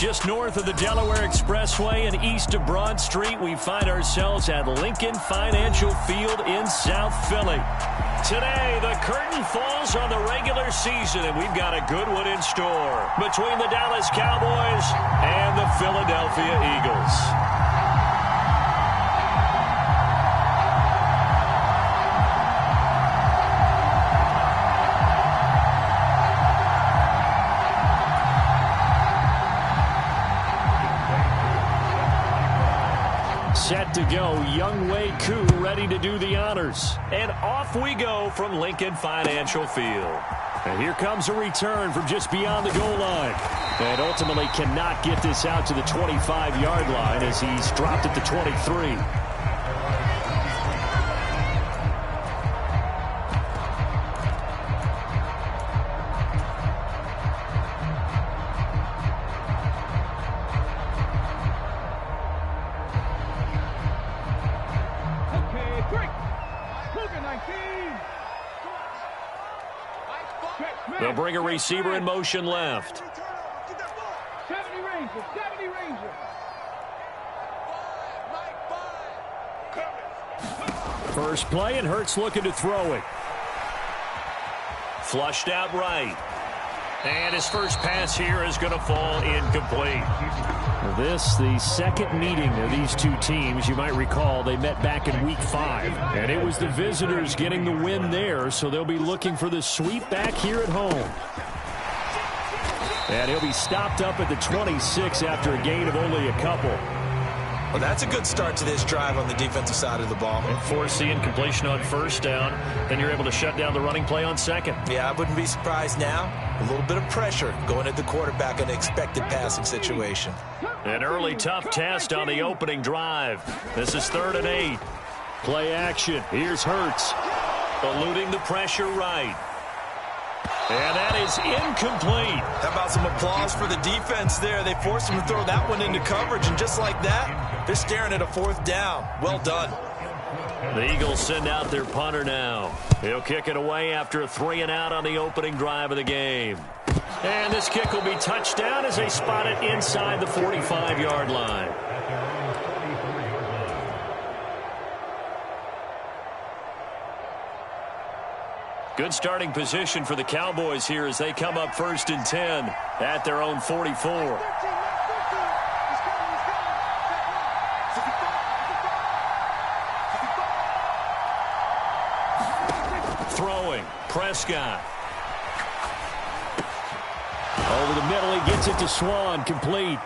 Just north of the Delaware Expressway and east of Broad Street, we find ourselves at Lincoln Financial Field in South Philly. Today, the curtain falls on the regular season, and we've got a good one in store between the Dallas Cowboys and the Philadelphia Eagles. Set to go, Young Wei Koo ready to do the honors. And off we go from Lincoln Financial Field. And here comes a return from just beyond the goal line. And ultimately cannot get this out to the 25-yard line as he's dropped at the 23. They'll bring a receiver in motion left. 70 Ranger, 70 Ranger. First play, and Hurts looking to throw it. Flushed out right. And his first pass here is going to fall incomplete. This, the second meeting of these two teams. You might recall they met back in Week 5. And it was the visitors getting the win there, so they'll be looking for the sweep back here at home. And he'll be stopped up at the 26 after a gain of only a couple. Well, that's a good start to this drive on the defensive side of the ball. And forcing completion on first down, then you're able to shut down the running play on second. Yeah, I wouldn't be surprised now. A little bit of pressure going at the quarterback in an expected passing situation. An early tough test on the opening drive. This is 3rd and 8. Play action. Here's Hurts. Eluding the pressure right. And that is incomplete. How about some applause for the defense there? They forced him to throw that one into coverage, and just like that, they're staring at a 4th down. Well done. The Eagles send out their punter now. He'll kick it away after a 3-and-out on the opening drive of the game. And this kick will be touchdown as they spot it inside the 45-yard line. Good starting position for the Cowboys here as they come up 1st and 10 at their own 44. Throwing, Prescott. Over the middle, he gets it to Swan, complete.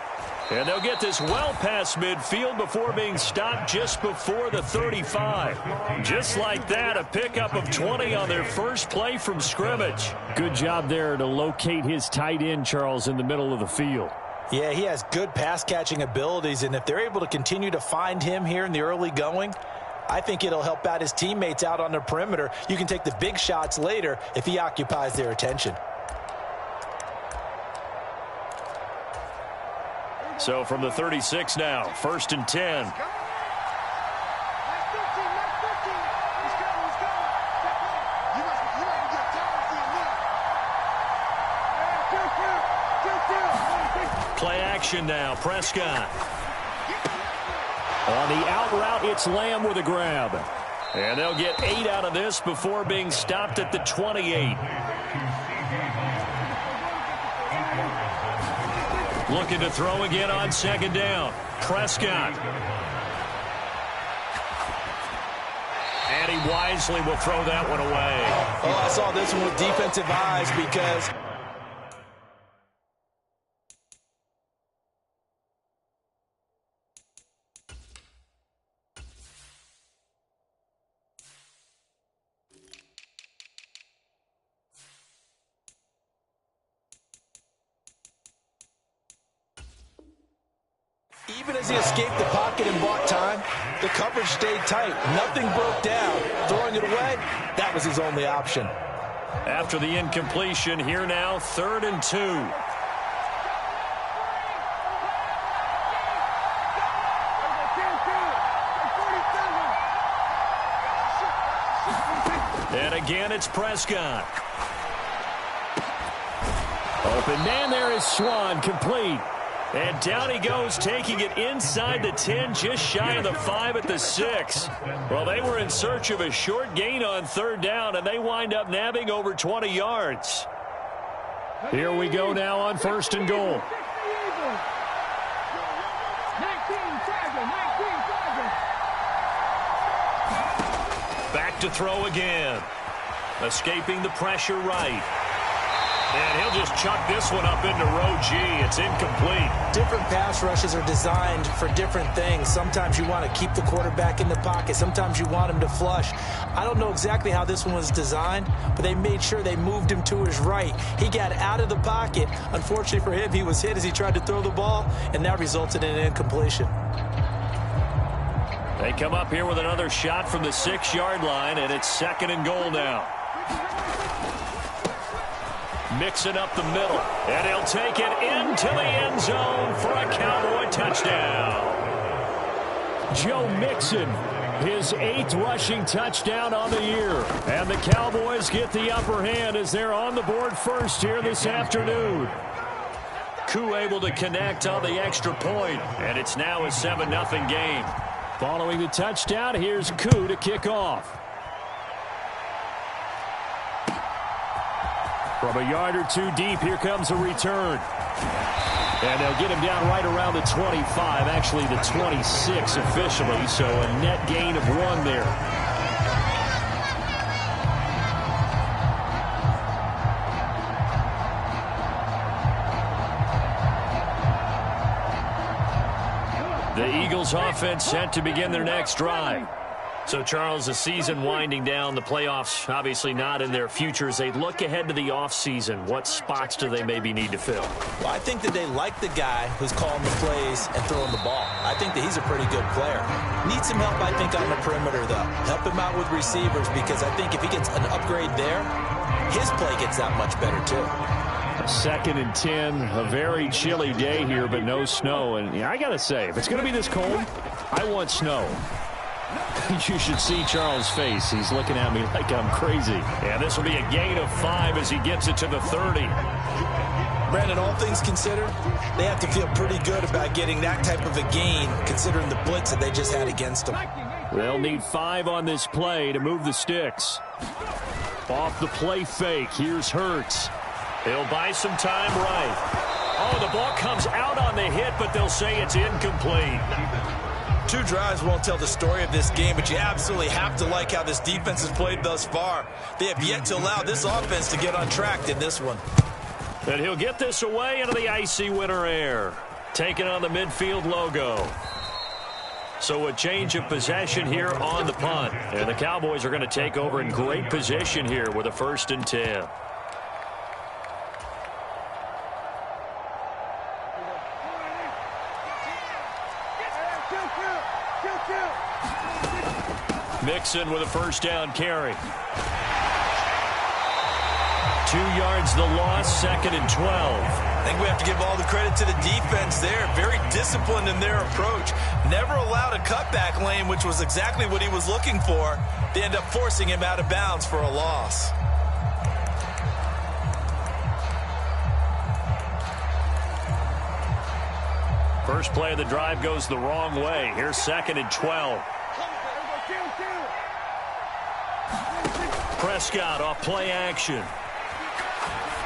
And they'll get this well past midfield before being stopped just before the 35. Just like that, a pickup of 20 on their first play from scrimmage. Good job there to locate his tight end, Charles, in the middle of the field. Yeah, he has good pass-catching abilities, and if they're able to continue to find him here in the early going, I think it'll help out his teammates out on the perimeter. You can take the big shots later if he occupies their attention. So from the 36 now, 1st and 10. Play action now, Prescott. On the out route, it's Lamb with a grab. And they'll get 8 out of this before being stopped at the 28. Looking to throw again on 2nd down. Prescott. And he wisely will throw that one away. Oh, I saw this one with defensive eyes because even as he escaped the pocket and bought time, the coverage stayed tight. Nothing broke down. Throwing it away, that was his only option. After the incompletion, here now, 3rd and 2. And again, it's Prescott. Open man there is Swan, complete. And down he goes, taking it inside the 10, just shy of the 5 at the 6. Well, they were in search of a short gain on third down, and they wind up nabbing over 20 yards. Here we go now on 1st and goal. Back to throw again. Escaping the pressure right. And he'll just chuck this one up into row G. It's incomplete. Different pass rushes are designed for different things. Sometimes you want to keep the quarterback in the pocket. Sometimes you want him to flush. I don't know exactly how this one was designed, but they made sure they moved him to his right. He got out of the pocket. Unfortunately for him, he was hit as he tried to throw the ball, and that resulted in an incompletion. They come up here with another shot from the 6-yard line, and it's 2nd and goal now. Mixing up the middle, and he'll take it into the end zone for a Cowboy touchdown. Joe Mixon, his 8th rushing touchdown on the year. And the Cowboys get the upper hand as they're on the board first here this afternoon. Koo able to connect on the extra point, and it's now a 7-0 game. Following the touchdown, here's Koo to kick off. From a yard or two deep, here comes a return. And they'll get him down right around the 25, actually the 26 officially, so a net gain of 1 there. The Eagles offense set to begin their next drive. So, Charles, the season winding down, the playoffs obviously not in their future. As they look ahead to the offseason, what spots do they maybe need to fill? Well, I think that they like the guy who's calling the plays and throwing the ball. I think that he's a pretty good player. Needs some help, I think, on the perimeter, though. Help him out with receivers, because I think if he gets an upgrade there, his play gets that much better, too. 2nd and 10, a very chilly day here, but no snow. And I got to say, if it's going to be this cold, I want snow. You should see Charles' face. He's looking at me like I'm crazy. Yeah, this will be a gain of 5 as he gets it to the 30. Brandon, all things considered, they have to feel pretty good about getting that type of a gain, considering the blitz that they just had against them. They'll need 5 on this play to move the sticks. Off the play fake, here's Hurts. He'll buy some time right. Oh, the ball comes out on the hit, but they'll say it's incomplete. 2 drives won't tell the story of this game, but you absolutely have to like how this defense has played thus far. They have yet to allow this offense to get on track in this one. And he'll get this away into the icy winter air. Taking on the midfield logo. So a change of possession here on the punt. And the Cowboys are going to take over in great position here with a 1st and 10. Mixon with a 1st down carry. 2 yards the loss, 2nd and 12. I think we have to give all the credit to the defense there. Very disciplined in their approach. Never allowed a cutback lane, which was exactly what he was looking for. They end up forcing him out of bounds for a loss. First play of the drive goes the wrong way. Here's 2nd and 12. Prescott off play action.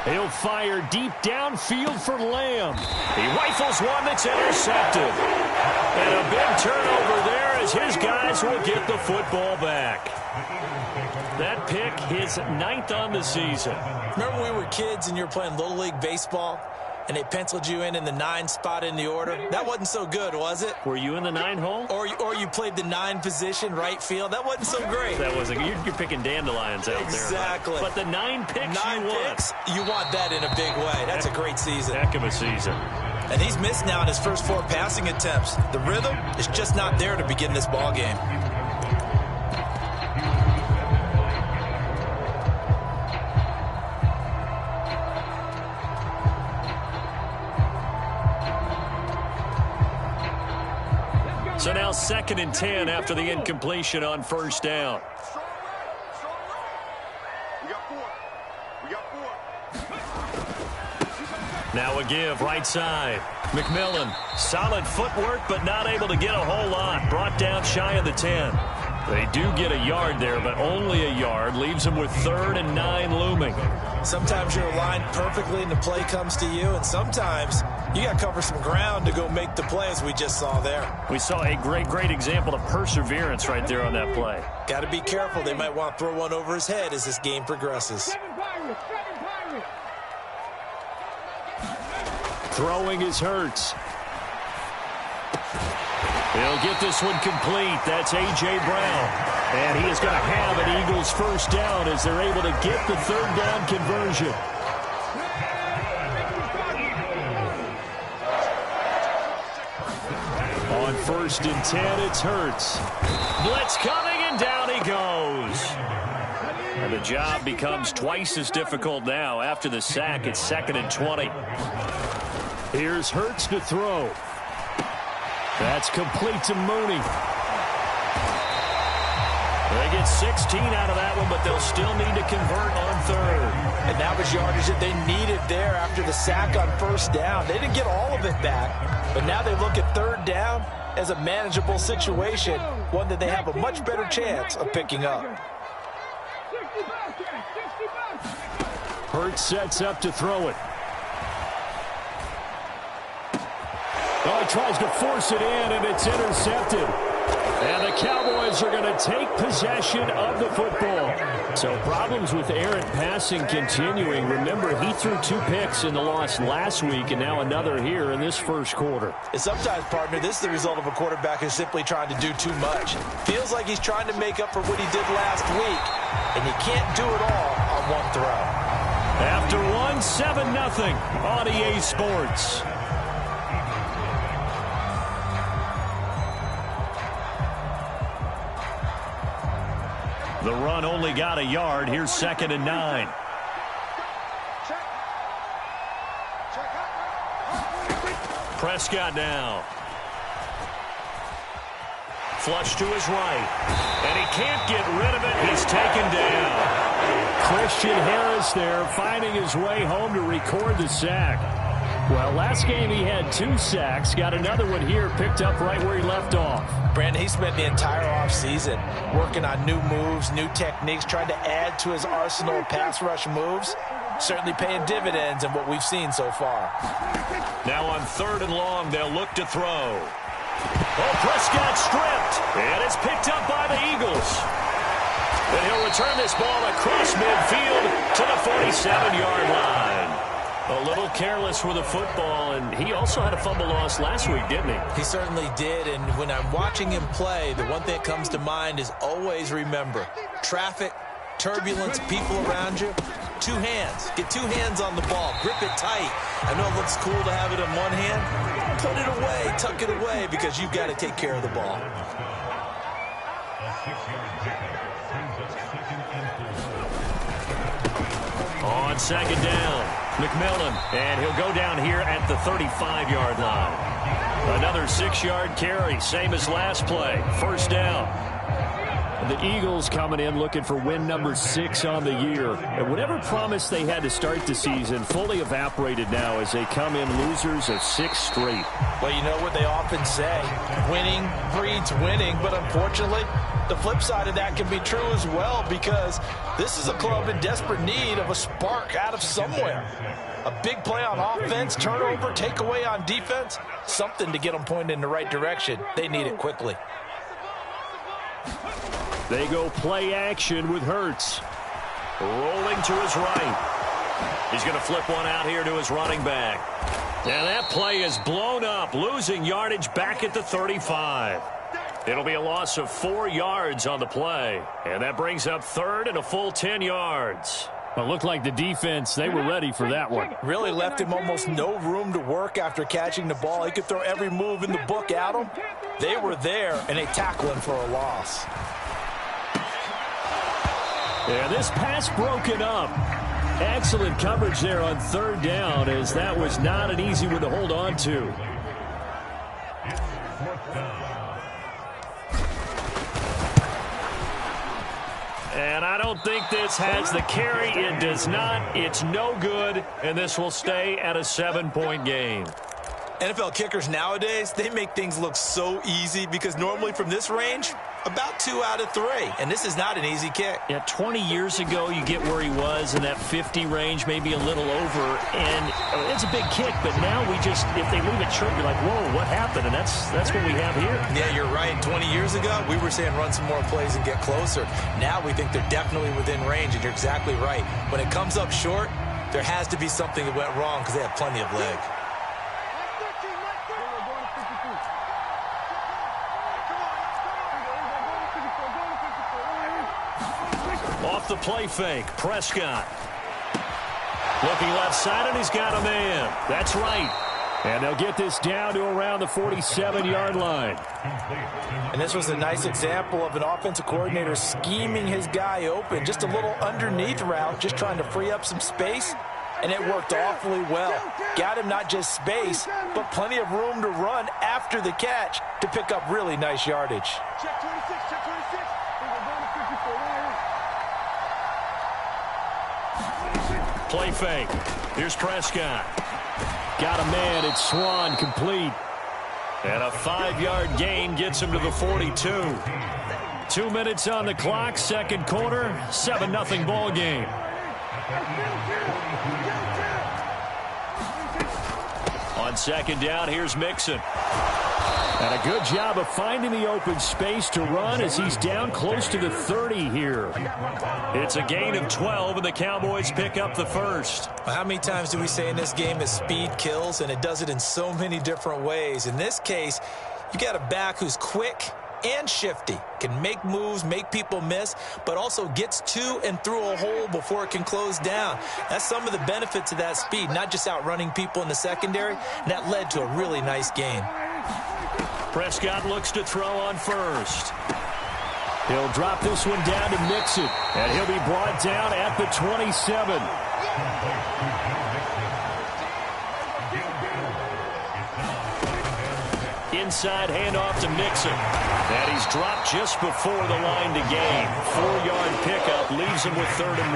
He'll fire deep downfield for Lamb. He rifles one that's intercepted. And a big turnover there as his guys will get the football back. That pick, his 9th on the season. Remember when we were kids and you were playing Little League Baseball? And they penciled you in the 9 spot in the order. That wasn't so good, was it? Were you in the 9 hole? Or you played the 9 position, right field. That wasn't so great. That wasn't. You're picking dandelions out exactly. there. Right? But the 9 picks 9 you want. picks, you want that in a big way. That's a great season. Heck of a season. And he's missed now in his first 4 passing attempts. The rhythm is just not there to begin this ball game. So now 2nd and 10 after the incompletion on 1st down. Now a give, right side. McMillan, solid footwork, but not able to get a whole lot. Brought down shy of the 10. They do get a yard there, but only a yard. Leaves them with 3rd and 9 looming. Sometimes you're aligned perfectly and the play comes to you, and sometimes you got to cover some ground to go make the play, as we just saw there. We saw a great example of perseverance right there on that play. Got to be careful. They might want to throw one over his head as this game progresses. Throwing is Hurts. He'll get this one complete. That's A.J. Brown. And he is going to have an Eagles first down as they're able to get the 3rd down conversion. On 1st and 10, it's Hurts. Blitz coming, and down he goes. And the job becomes twice as difficult now. After the sack, it's 2nd and 20. Here's Hurts to throw. That's complete to Mooney. They get 16 out of that one, but they'll still need to convert on 3rd. And that was yardage that they needed there after the sack on 1st down. They didn't get all of it back, but now they look at 3rd down as a manageable situation, one that they have a much better chance of picking up. Hurts sets up to throw it. Oh, he tries to force it in, and it's intercepted. And the Cowboys are going to take possession of the football. So problems with errant passing continuing. Remember, he threw 2 picks in the loss last week, and now another here in this first quarter. And sometimes, partner, this is the result of a quarterback who's simply trying to do too much. Feels like he's trying to make up for what he did last week, and he can't do it all on one throw. After 7-0 on EA Sports. The run only got a yard. Here's 2nd and 9. Prescott now. Flush to his right. And he can't get rid of it. He's taken down. Christian Harris there finding his way home to record the sack. Well, last game he had 2 sacks. Got another one here picked up right where he left off. Brandon, he spent the entire offseason working on new moves, new techniques, trying to add to his arsenal of pass rush moves. Certainly paying dividends in what we've seen so far. Now on 3rd and long, they'll look to throw. Oh, Prescott stripped. And it's picked up by the Eagles. And he'll return this ball across midfield to the 47-yard line. A little careless with the football, and he also had a fumble loss last week, didn't he? He certainly did, and when I'm watching him play, the one thing that comes to mind is always remember, traffic, turbulence, people around you, 2 hands. Get 2 hands on the ball. Grip it tight. I know it looks cool to have it in one hand. Put it away, tuck it away, because you've got to take care of the ball. On 2nd down, McMillan, and he'll go down here at the 35-yard line. Another 6-yard carry, same as last play. 1st down. The Eagles coming in looking for win number 6 on the year. And whatever promise they had to start the season fully evaporated now as they come in losers of 6 straight. Well, you know what they often say, winning breeds winning, but unfortunately, the flip side of that can be true as well, because this is a club in desperate need of a spark out of somewhere. A big play on offense, turnover, takeaway on defense, something to get them pointed in the right direction. They need it quickly. They go play action with Hurts. Rolling to his right. He's going to flip one out here to his running back. And that play is blown up, losing yardage back at the 35. It'll be a loss of 4 yards on the play. And that brings up 3rd and a full 10 yards. Well, it looked like the defense, they were ready for that one. Really left him almost no room to work after catching the ball. He could throw every move in the book at him. They were there, and they tackle him for a loss. And this pass broken up. Excellent coverage there on 3rd down, as that was not an easy one to hold on to. And I don't think this has the carry. It does not. It's no good, and this will stay at a 7-point game. NFL kickers nowadays, they make things look so easy because normally from this range, about 2 out of 3. And this is not an easy kick. Yeah, 20 years ago, you get where he was in that 50 range, maybe a little over. And it's a big kick, but now we just, if they leave it short, you're like, whoa, what happened? And that's what we have here. Yeah, you're right. 20 years ago, we were saying run some more plays and get closer. Now we think they're definitely within range, and you're exactly right. When it comes up short, there has to be something that went wrong because they have plenty of leg. Off the play fake, Prescott. Looking left side, and he's got a man. That's right. And they'll get this down to around the 47-yard line. And this was a nice example of an offensive coordinator scheming his guy open. Just a little underneath route, just trying to free up some space. And it worked awfully well. Got him not just space, but plenty of room to run after the catch to pick up really nice yardage. Check 26, check 26. Play fake. Here's Prescott. Got a man. It's Swan complete. And a 5-yard gain gets him to the 42. 2 minutes on the clock, second quarter, 7-0 ball game. On second down, here's Mixon. And a good job of finding the open space to run as he's down close to the 30 here. It's a gain of 12, and the Cowboys pick up the first. Well, how many times do we say in this game that speed kills, and it does it in so many different ways? In this case, you got a back who's quick and shifty, can make moves, make people miss, but also gets to and through a hole before it can close down. That's some of the benefits of that speed, not just outrunning people in the secondary, and that led to a really nice gain. Prescott looks to throw on first. He'll drop this one down to Mixon, and he'll be brought down at the 27. Inside handoff to Mixon. And he's dropped just before the line to gain. 4-yard pickup leaves him with 3rd and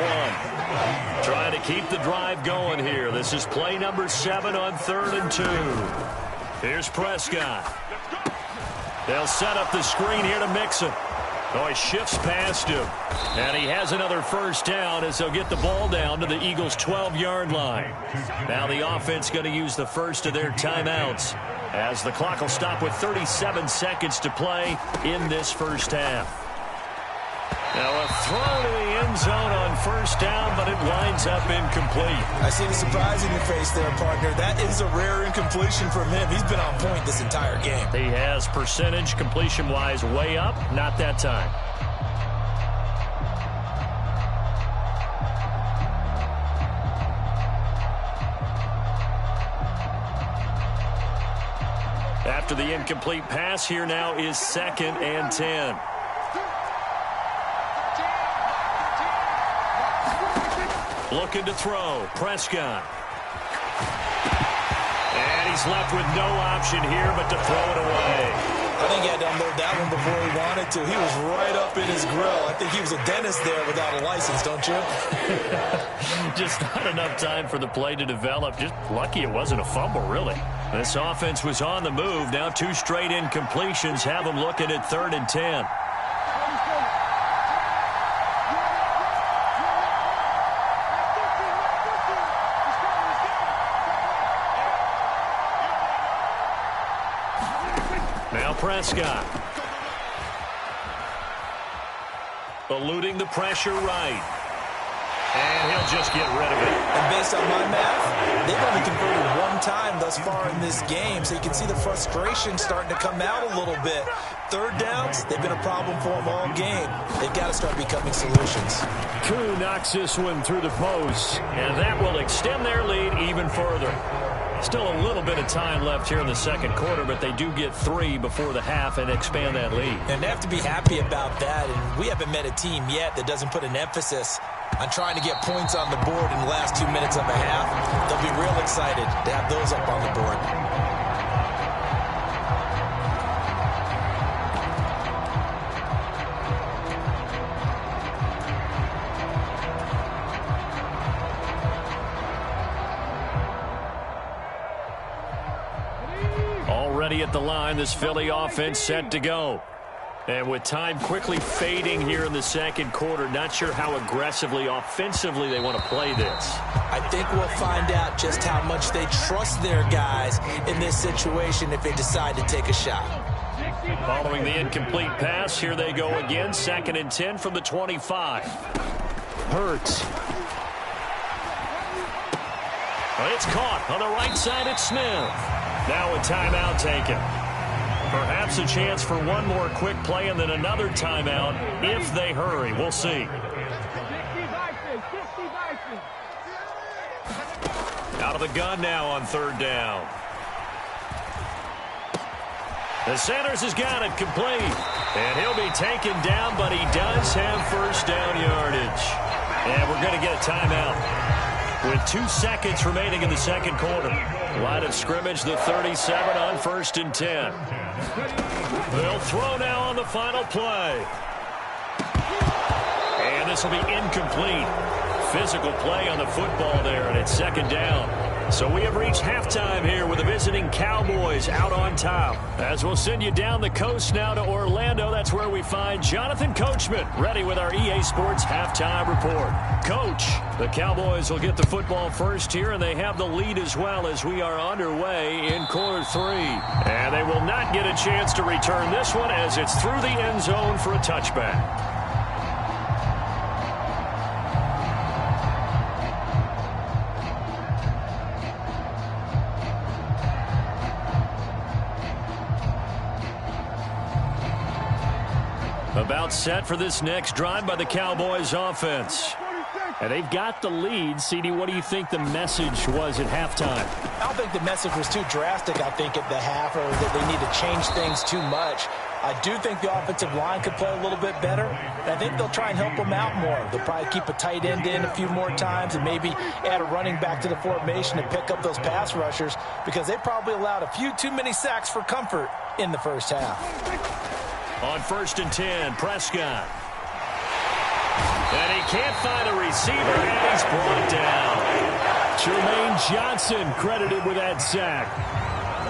1. Trying to keep the drive going here. This is play number 7 on 3rd and 2. Here's Prescott. They'll set up the screen here to Mixon. Oh, he shifts past him. And he has another first down as they'll get the ball down to the Eagles' 12-yard line. Now the offense going to use the first of their timeouts as the clock will stop with 37 seconds to play in this first half. Now a throw to the end zone on first down, but it winds up incomplete. I see the surprise in your face there, partner. That is a rare incompletion from him. He's been on point this entire game. He has percentage completion-wise way up, not that time. After the incomplete pass, here now is 2nd and 10. Looking to throw. Prescott. And he's left with no option here but to throw it away. I think he had to unload that one before he wanted to. He was right up in his grill. I think he was a dentist there without a license, don't you? Just not enough time for the play to develop. Just lucky it wasn't a fumble, really. This offense was on the move. Now 2 straight incompletions have them looking at 3rd and 10. Now Prescott. Eluding the pressure right. And he'll just get rid of it. And based on my math, they've only converted 1 time thus far in this game, so you can see the frustration starting to come out a little bit. 3rd downs, they've been a problem for them all game. They've got to start becoming solutions. Koo knocks this one through the post, and that will extend their lead even further. Still a little bit of time left here in the second quarter, but they do get 3 before the half and expand that lead. And they have to be happy about that, and we haven't met a team yet that doesn't put an emphasis on trying to get points on the board in the last 2 minutes of a half. They'll be real excited to have those up on the board. Already at the line, this Philly offense set to go. And with time quickly fading here in the second quarter, not sure how aggressively, offensively they want to play this. I think we'll find out just how much they trust their guys in this situation if they decide to take a shot. Following the incomplete pass, here they go again. 2nd and 10 from the 25. Hurts. Well, it's caught on the right side at Smith. Now a timeout taken. Perhaps a chance for one more quick play and then another timeout if they hurry. We'll see. Out of the gun now on 3rd down. The Sanders has got it complete. And he'll be taken down, but he does have 1st down yardage. And we're going to get a timeout with 2 seconds remaining in the second quarter. Line of scrimmage, the 37 on 1st and 10. They'll throw now on the final play. And this will be incomplete. Physical play on the football there, and it's 2nd down. So we have reached halftime here with the visiting Cowboys out on top. As we'll send you down the coast now to Orlando, that's where we find Jonathan Coachman ready with our EA Sports halftime report. Coach, the Cowboys will get the football first here, and they have the lead as well as we are underway in quarter 3. And they will not get a chance to return this one as it's through the end zone for a touchback. About set for this next drive by the Cowboys offense. And they've got the lead. CD, what do you think the message was at halftime? I don't think the message was too drastic, I think, at the half, or that they need to change things too much. I do think the offensive line could play a little bit better, and I think they'll try and help them out more. They'll probably keep a tight end in a few more times and maybe add a running back to the formation and pick up those pass rushers because they probably allowed a few too many sacks for comfort in the first half. On 1st and 10, Prescott. And he can't find a receiver, and he's brought down. Jermaine Johnson credited with that sack.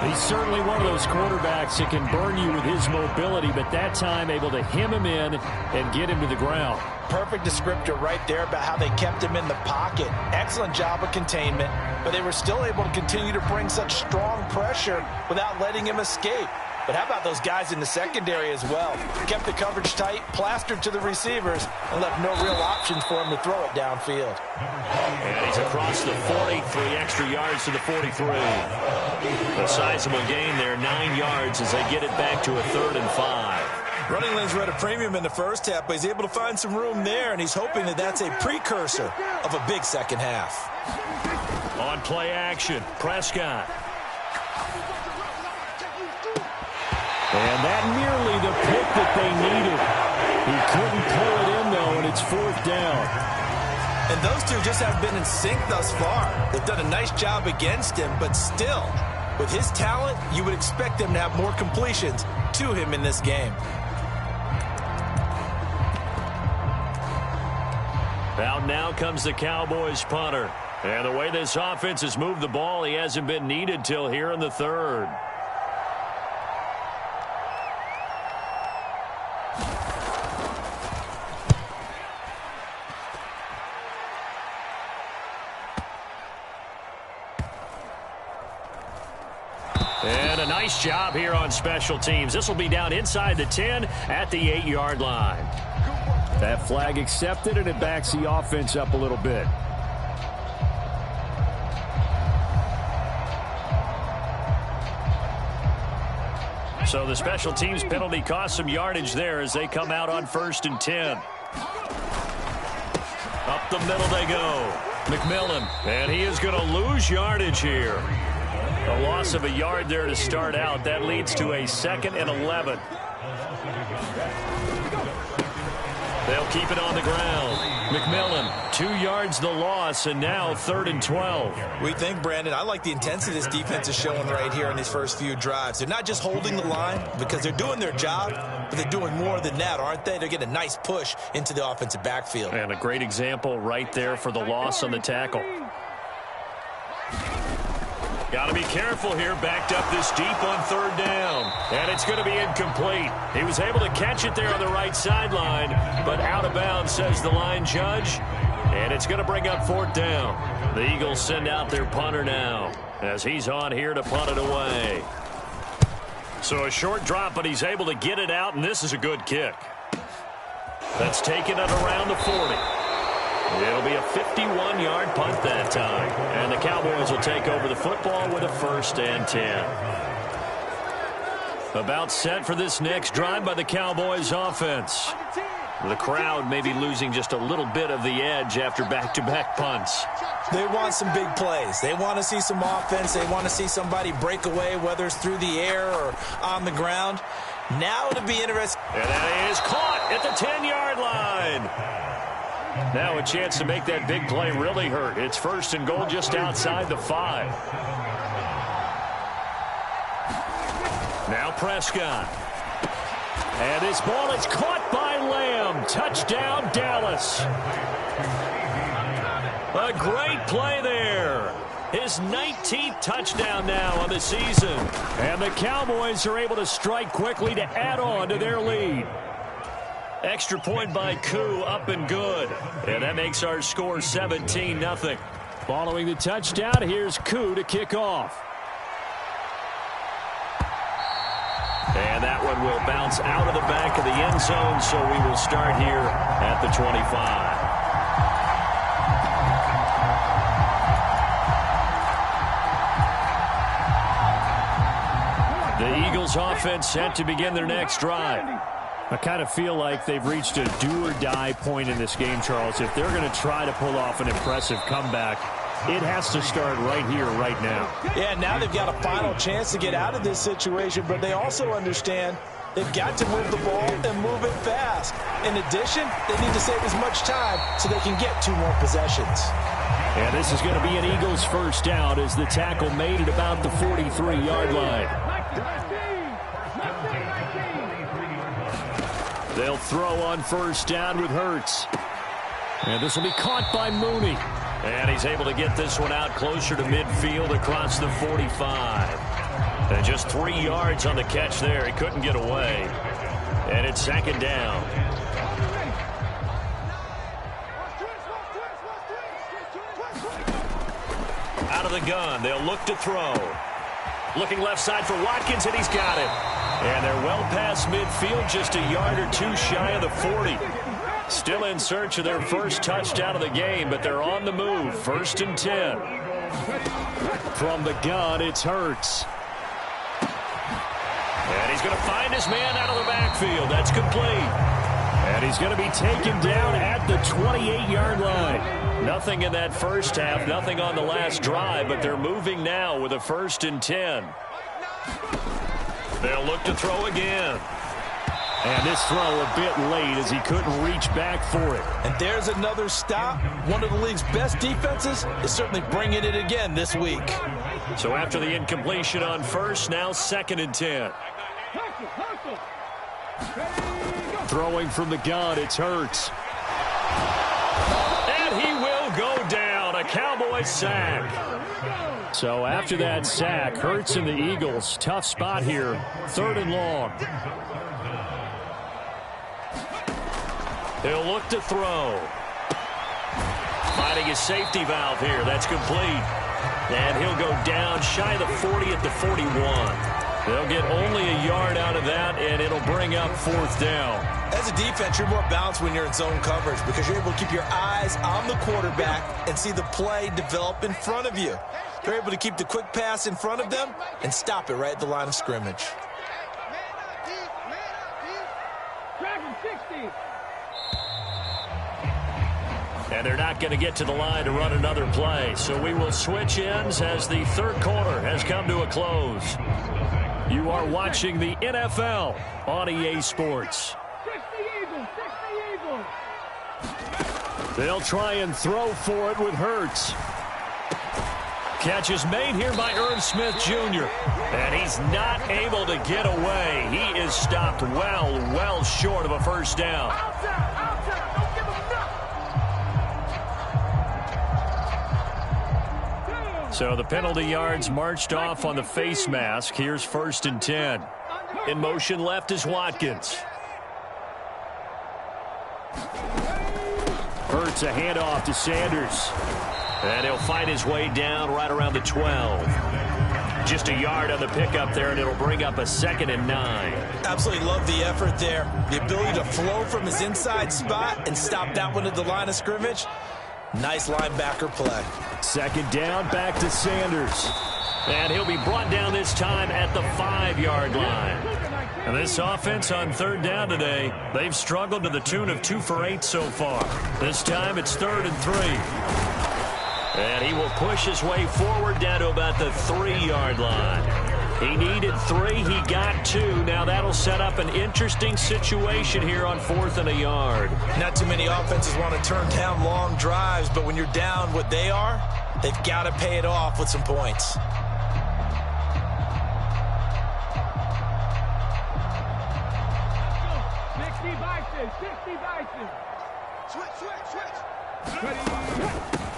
He's certainly one of those quarterbacks that can burn you with his mobility, but that time able to hem him in and get him to the ground. Perfect descriptor right there about how they kept him in the pocket. Excellent job of containment, but they were still able to continue to bring such strong pressure without letting him escape. But how about those guys in the secondary as well? Kept the coverage tight, plastered to the receivers, and left no real options for him to throw it downfield. And he's across the 40, 3 extra yards to the 43. A sizable gain there, 9 yards as they get it back to a 3rd and 5. Running lanes were at a premium in the first half, but he's able to find some room there, and he's hoping that that's a precursor of a big second half. On play action, Prescott. And that nearly the pick that they needed. He couldn't pull it in, though, and it's 4th down. And those two just have been in sync thus far. They've done a nice job against him, but still, with his talent, you would expect them to have more completions to him in this game. Out now comes the Cowboys punter. And the way this offense has moved the ball, he hasn't been needed till here in the 3rd. And a nice job here on special teams. This will be down inside the 10 at the 8-yard line. That flag accepted, and it backs the offense up a little bit. So the special teams penalty cost some yardage there as they come out on 1st and 10. Up the middle they go. McMillan, and he is going to lose yardage here. A loss of a yard there to start out. That leads to a 2nd and 11. They'll keep it on the ground. McMillan, 2 yards the loss, and now 3rd and 12. We think, Brandon, I like the intensity this defense is showing right here in these first few drives. They're not just holding the line because they're doing their job, but they're doing more than that, aren't they? They're getting a nice push into the offensive backfield. And a great example right there for the loss on the tackle. Got to be careful here, backed up this deep on third down. And it's going to be incomplete. He was able to catch it there on the right sideline, but out of bounds, says the line judge. And it's going to bring up fourth down. The Eagles send out their punter now as he's on here to punt it away. So a short drop, but he's able to get it out, and this is a good kick. That's taken at around the 40. It'll be a 51-yard punt that time. And the Cowboys will take over the football with a 1st and 10. About set for this next drive by the Cowboys offense. The crowd may be losing just a little bit of the edge after back-to-back punts. They want some big plays. They want to see some offense. They want to see somebody break away, whether it's through the air or on the ground. Now to be interesting. And that is caught at the 10-yard line. Now a chance to make that big play really hurt. It's 1st and goal just outside the 5. Now Prescott. And this ball is caught by Lamb. Touchdown, Dallas. A great play there. His 19th touchdown now on the season. And the Cowboys are able to strike quickly to add on to their lead. Extra point by Koo, up and good. And that makes our score 17-0. Following the touchdown, here's Koo to kick off. And that one will bounce out of the back of the end zone, so we will start here at the 25. The Eagles offense set to begin their next drive. I kind of feel like they've reached a do-or-die point in this game, Charles. If they're going to try to pull off an impressive comeback, it has to start right here, right now. Yeah, now they've got a final chance to get out of this situation, but they also understand they've got to move the ball and move it fast. In addition, they need to save as much time so they can get 2 more possessions. And this is going to be an Eagles first down as the tackle made at about the 43-yard line. They'll throw on first down with Hurts. And this will be caught by Mooney. And he's able to get this one out closer to midfield across the 45. And just 3 yards on the catch there. He couldn't get away. And it's 2nd down. Out of the gun. They'll look to throw. Looking left side for Watkins, and he's got it. And they're well past midfield, just a yard or 2 shy of the 40. Still in search of their first touchdown of the game, but they're on the move. 1st and 10. From the gun, it's Hurts. And he's going to find his man out of the backfield. That's complete. And he's going to be taken down at the 28-yard line. Nothing in that first half, nothing on the last drive, but they're moving now with a 1st and 10. They'll look to throw again. And this throw a bit late as he couldn't reach back for it. And there's another stop. One of the league's best defenses is certainly bringing it again this week. So after the incompletion on first, now 2nd and 10. Throwing from the gun, it's Hurts. And he will go down. A Cowboys sack. So after that sack, Hurts and the Eagles, tough spot here. 3rd and long. He'll look to throw. Finding his safety valve here. That's complete. And he'll go down shy of the 40 at the 41. They'll get only a yard out of that, and it'll bring up 4th down. As a defense, you're more balanced when you're in zone coverage because you're able to keep your eyes on the quarterback and see the play develop in front of you. They're able to keep the quick pass in front of them and stop it right at the line of scrimmage. And they're not going to get to the line to run another play. So we will switch ends as the 3rd quarter has come to a close. You are watching the NFL on EA Sports. They'll try and throw for it with Hurts. Catch is made here by Irv Smith Jr. And he's not able to get away. He is stopped well short of a first down. So the penalty yards marched off on the face mask. Here's 1st and 10. In motion left is Watkins. Hurts a handoff to Sanders. And he'll find his way down right around the 12. Just a yard on the pickup there, and it'll bring up a 2nd and 9. Absolutely love the effort there. The ability to flow from his inside spot and stop that one at the line of scrimmage. Nice linebacker play. 2nd down, back to Sanders. And he'll be brought down this time at the 5-yard line. And this offense on 3rd down today, they've struggled to the tune of 2 for 8 so far. This time it's 3rd and 3. And he will push his way forward down to about the 3-yard line. He needed 3. He got 2. Now that'll set up an interesting situation here on 4th and a yard. Not too many offenses want to turn down long drives, but when you're down what they are, they've got to pay it off with some points.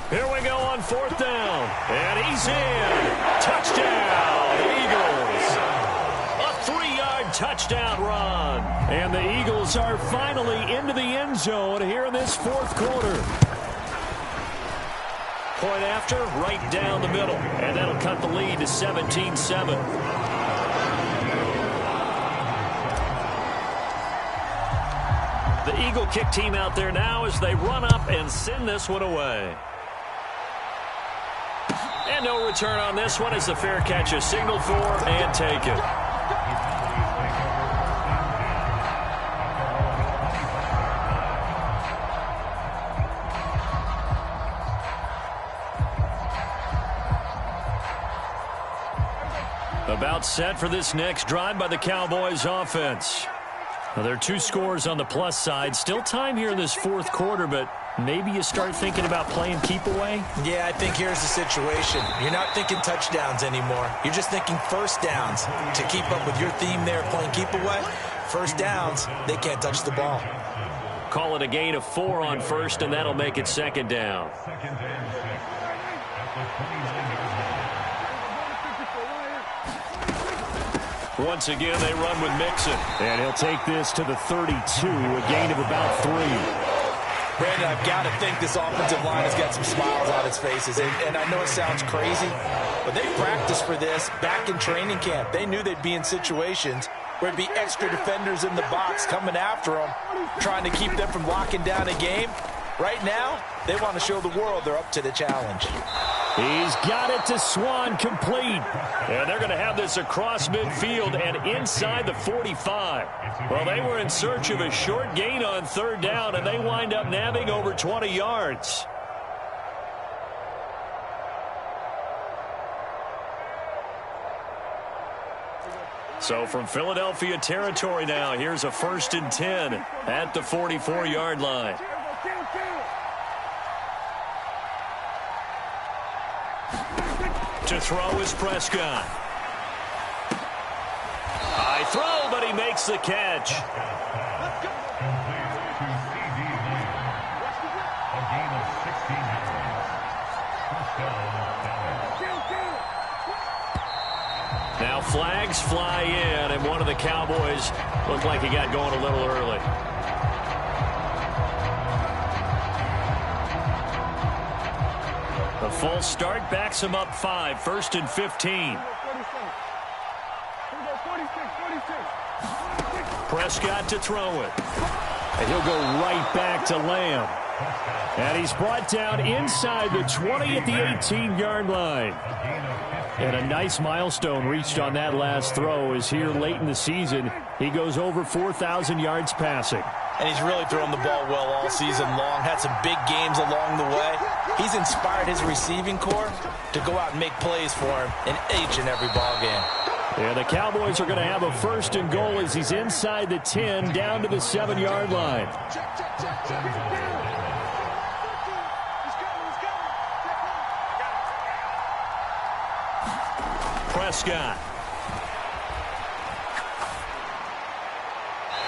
Here we go on 4th down. And he's in. Touchdown, Eagles. A 3-yard touchdown run. And the Eagles are finally into the end zone here in this 4th quarter. Point after, right down the middle. And that'll cut the lead to 17-7. The Eagle kick team out there now as they run up and send this one away. And no return on this one as the fair catch is signaled for and taken. About set for this next drive by the Cowboys offense. Well, there are 2 scores on the plus side. Still time here in this 4th quarter, but maybe you start thinking about playing keep away? Yeah, I think here's the situation. You're not thinking touchdowns anymore. You're just thinking 1st downs. To keep up with your theme there, playing keep away, 1st downs, they can't touch the ball. Call it a gain of 4 on 1st, and that'll make it 2nd down. Once again, they run with Mixon. And he'll take this to the 32, a gain of about 3. Brandon, I've got to think this offensive line has got some smiles on its faces. And I know it sounds crazy, but they practiced for this back in training camp. They knew they'd be in situations where it'd be extra defenders in the box coming after them, trying to keep them from locking down a game. Right now, they want to show the world they're up to the challenge. He's got it to Swan, complete. And they're going to have this across midfield and inside the 45. Well, they were in search of a short gain on 3rd down, and they wind up nabbing over 20 yards. So from Philadelphia territory now, here's a 1st and 10 at the 44-yard line. To throw is Prescott. High throw, but he makes the catch. Now flags fly in, and one of the Cowboys looked like he got going a little early. The full start backs him up 5, 1st and 15. Prescott to throw it. And he'll go right back to Lamb. And he's brought down inside the 20 at the 18-yard line. And a nice milestone reached on that last throw is here late in the season. He goes over 4,000 yards passing. And he's really thrown the ball well all season long. Had some big games along the way. He's inspired his receiving corps to go out and make plays for him in each and every ball game. Yeah, the Cowboys are going to have a 1st and goal as he's inside the 10 down to the 7-yard line. Prescott.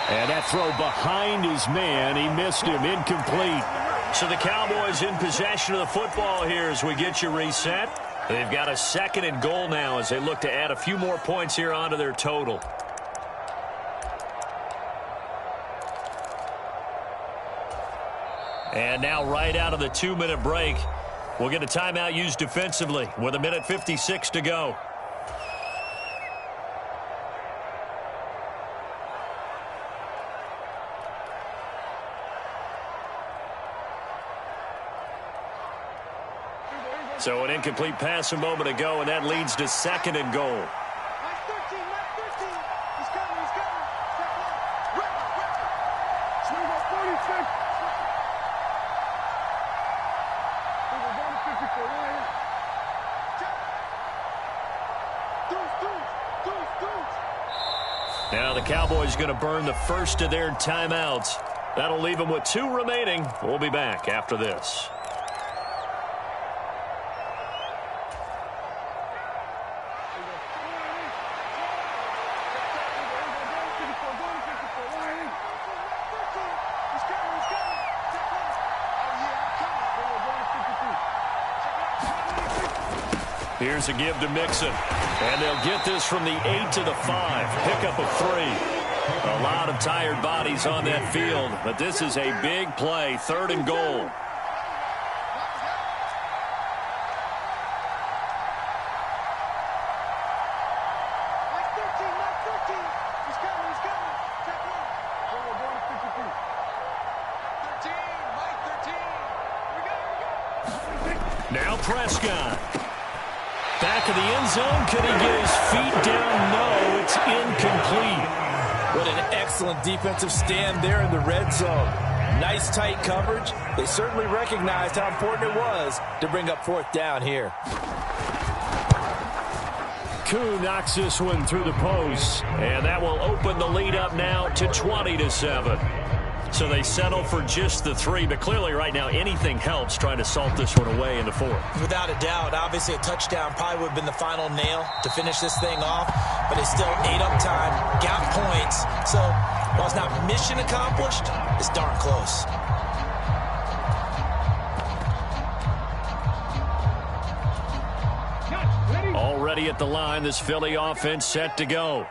And that throw behind his man. He missed him. Incomplete. So the Cowboys in possession of the football here as we get you reset. They've got a 2nd and goal now as they look to add a few more points here onto their total. And now right out of the 2-minute break, we'll get a timeout used defensively with 1:56 to go. So an incomplete pass a moment ago, and that leads to 2nd and goal. Last 13, last 13. He's coming, he's coming. Swing on 46. We're going to 54 right here. Deuce. Now the Cowboys going to burn the first of their timeouts. That'll leave them with 2 remaining. We'll be back after this. Here's a give to Mixon. And they'll get this from the 8 to the 5. Pickup of 3. A lot of tired bodies on that field, but this is a big play. 3rd and goal. Now Prescott. Back of the end zone. Could he get his feet down? No, it's incomplete. What an excellent defensive stand there in the red zone. Nice tight coverage. They certainly recognized how important it was to bring up 4th down here. Koo knocks this one through the post, and that will open the lead up now to 20-7. So they settle for just the 3, but clearly right now anything helps trying to salt this one away in the 4th. Without a doubt, obviously a touchdown probably would have been the final nail to finish this thing off, but they still ate up time, got points. So while it's not mission accomplished, it's darn close. Already at the line, this Philly offense set to go.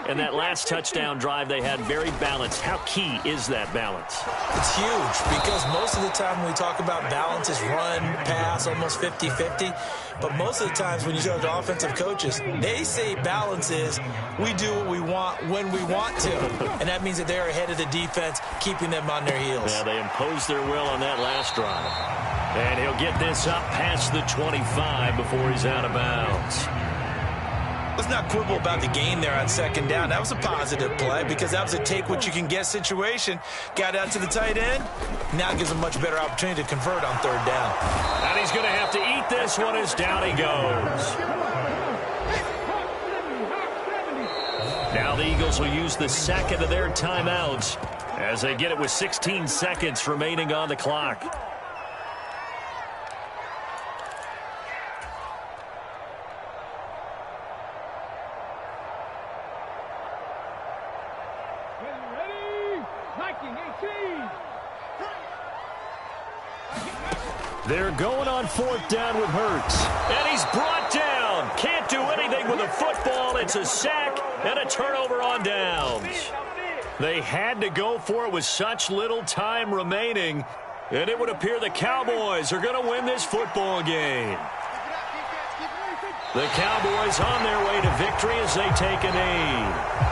And that last touchdown drive they had very balanced. How key is that balance? It's huge because most of the time when we talk about balance is run, pass, almost 50-50. But most of the times when you talk to offensive coaches, they say balance is we do what we want when we want to. And that means that they're ahead of the defense, keeping them on their heels. Yeah, they imposed their will on that last drive. And he'll get this up past the 25 before he's out of bounds. Let's not quibble about the gain there on 2nd down. That was a positive play because that was a take-what-you-can-get situation. Got out to the tight end. Now gives him a much better opportunity to convert on 3rd down. And he's going to have to eat this one as down he goes. Now the Eagles will use the 2nd of their timeouts as they get it with 16 seconds remaining on the clock. They're going on 4th down with Hurts. And he's brought down. Can't do anything with the football. It's a sack and a turnover on downs. They had to go for it with such little time remaining. And it would appear the Cowboys are going to win this football game. The Cowboys on their way to victory as they take a knee.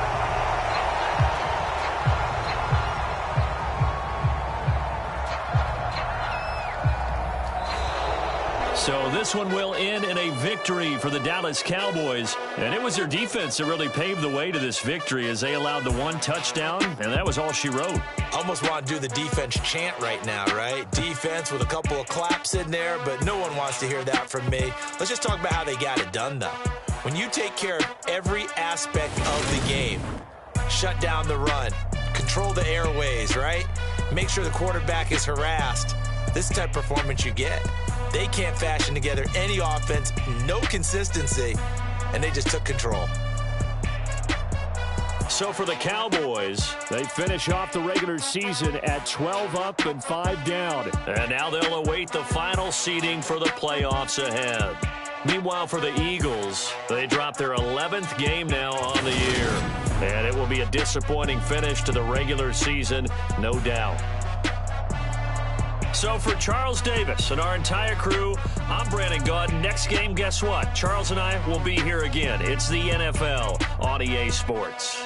So this one will end in a victory for the Dallas Cowboys. And it was their defense that really paved the way to this victory as they allowed the 1 touchdown, and that was all she wrote. Almost want to do the defense chant right now, right? Defense with a couple of claps in there, but no one wants to hear that from me. Let's just talk about how they got it done, though. When you take care of every aspect of the game, shut down the run, control the airways, right? Make sure the quarterback is harassed. This type of performance you get. They can't fashion together any offense, no consistency, and they just took control. So for the Cowboys, they finish off the regular season at 12 up and 5 down. And now they'll await the final seeding for the playoffs ahead. Meanwhile, for the Eagles, they dropped their 11th game now on the year. And it will be a disappointing finish to the regular season, no doubt. So for Charles Davis and our entire crew, I'm Brandon Gaudin. Next game, guess what? Charles and I will be here again. It's the NFL on EA Sports.